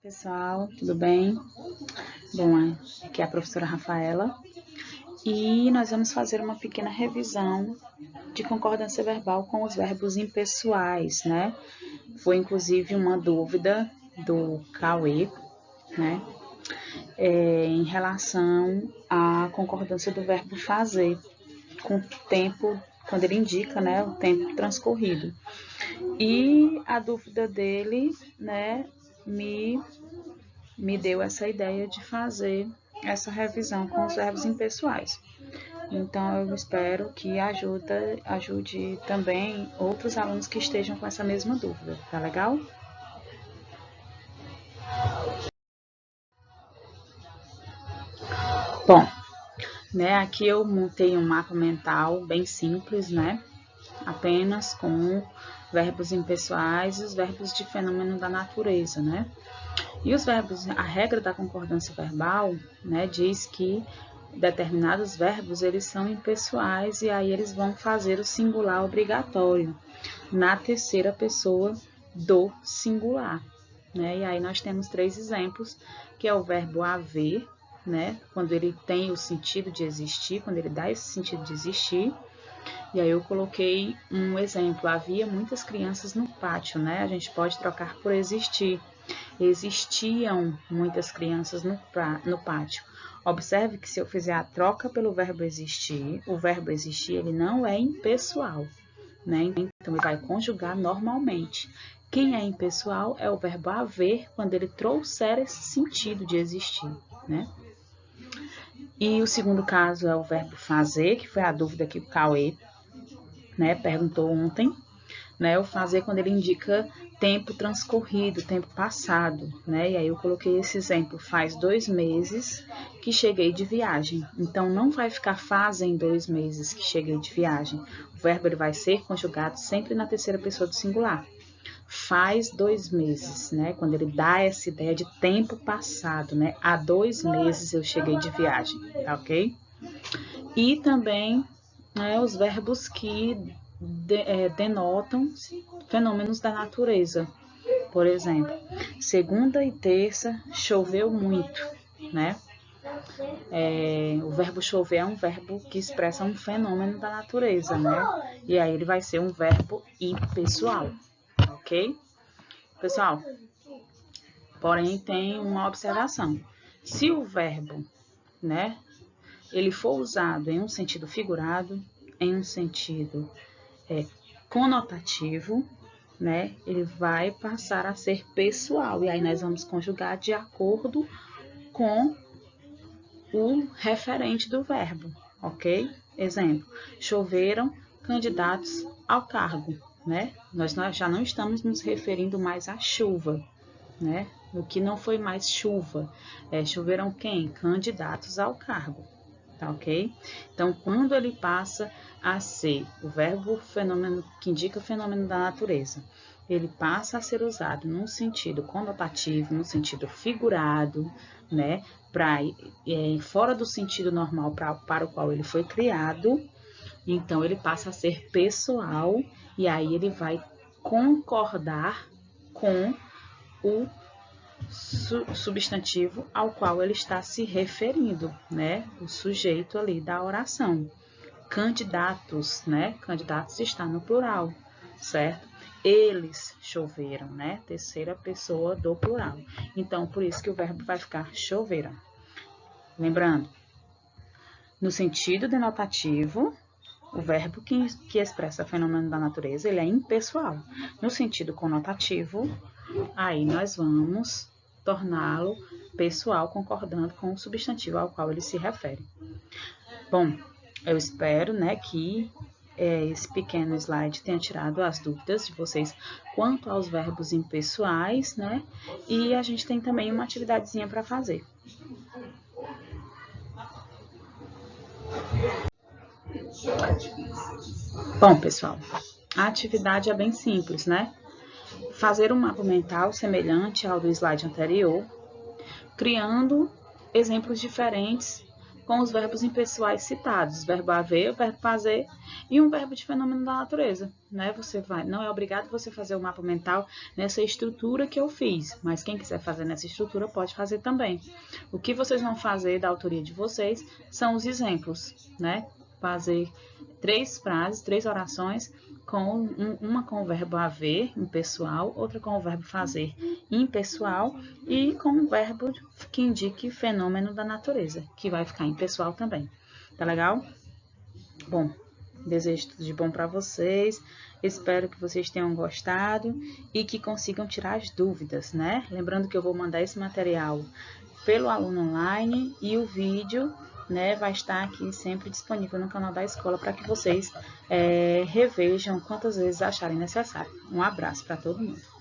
Pessoal, tudo bem? Bom, aqui é a professora Rafaela e nós vamos fazer uma pequena revisão de concordância verbal com os verbos impessoais, né? Foi inclusive uma dúvida do Cauê, né? Em relação à concordância do verbo fazer com o tempo, quando ele indica, né, o tempo transcorrido. E a dúvida dele, né, me deu essa ideia de fazer essa revisão com os verbos impessoais. Então, eu espero que ajude também outros alunos que estejam com essa mesma dúvida, tá legal? Bom, né, aqui eu montei um mapa mental bem simples, né, apenas com verbos impessoais e os verbos de fenômeno da natureza, né? E os verbos, a regra da concordância verbal, né, diz que determinados verbos eles são impessoais e aí eles vão fazer o singular obrigatório na terceira pessoa do singular, né? E aí nós temos três exemplos, que é o verbo haver, né, quando ele tem o sentido de existir, quando ele dá esse sentido de existir. E aí eu coloquei um exemplo, havia muitas crianças no pátio, né? A gente pode trocar por existir. Existiam muitas crianças no pátio. Observe que se eu fizer a troca pelo verbo existir, o verbo existir ele não é impessoal, né? Então ele vai conjugar normalmente. Quem é impessoal é o verbo haver, quando ele trouxer esse sentido de existir, né? E o segundo caso é o verbo fazer, que foi a dúvida que o Cauê, né, perguntou ontem, né, o fazer quando ele indica tempo transcorrido, tempo passado, né, e aí eu coloquei esse exemplo, faz 2 meses que cheguei de viagem, então não vai ficar fazem 2 meses que cheguei de viagem, o verbo ele vai ser conjugado sempre na terceira pessoa do singular, faz 2 meses, né, quando ele dá essa ideia de tempo passado, né, há 2 meses eu cheguei de viagem, tá ok? E também, né, os verbos que denotam fenômenos da natureza. Por exemplo, segunda e terça choveu muito, né? O verbo chover é um verbo que expressa um fenômeno da natureza, né? E aí ele vai ser um verbo impessoal, ok? Pessoal, porém tem uma observação. Se o verbo, né, ele for usado em um sentido figurado, em um sentido conotativo, né, ele vai passar a ser pessoal. E aí nós vamos conjugar de acordo com o referente do verbo, ok? Exemplo, choveram candidatos ao cargo, né? Nós já não estamos nos referindo mais à chuva, né? O que não foi mais chuva, choveram quem? Candidatos ao cargo, tá ok? Então, quando ele passa a ser o verbo fenômeno que indica o fenômeno da natureza, ele passa a ser usado num sentido conotativo, no sentido figurado, né? Fora do sentido normal para o qual ele foi criado, então ele passa a ser pessoal e aí ele vai concordar com o substantivo ao qual ele está se referindo, né? O sujeito ali da oração. Candidatos, né? Candidatos está no plural, certo? Eles choveram, né? Terceira pessoa do plural. Então, por isso que o verbo vai ficar choveram. Lembrando, no sentido denotativo, o verbo que expressa fenômeno da natureza, ele é impessoal. No sentido conotativo, aí nós vamos torná-lo pessoal, concordando com o substantivo ao qual ele se refere. Bom, eu espero, né, que esse pequeno slide tenha tirado as dúvidas de vocês quanto aos verbos impessoais, né? E a gente tem também uma atividadezinha para fazer. Bom, pessoal, a atividade é bem simples, né? Fazer um mapa mental semelhante ao do slide anterior, criando exemplos diferentes com os verbos impessoais citados, verbo haver, verbo fazer e um verbo de fenômeno da natureza, né? Não é obrigado você fazer o mapa mental nessa estrutura que eu fiz, mas quem quiser fazer nessa estrutura pode fazer também. O que vocês vão fazer da autoria de vocês são os exemplos, né? Fazer 3 frases, 3 orações, uma com o verbo haver, impessoal, outra com o verbo fazer, impessoal, e com um verbo que indique fenômeno da natureza, que vai ficar impessoal também. Tá legal? Bom, desejo tudo de bom para vocês. Espero que vocês tenham gostado e que consigam tirar as dúvidas, né? Lembrando que eu vou mandar esse material pelo aluno online e o vídeo, né, vai estar aqui sempre disponível no canal da escola para que vocês revejam quantas vezes acharem necessário. Um abraço para todo mundo.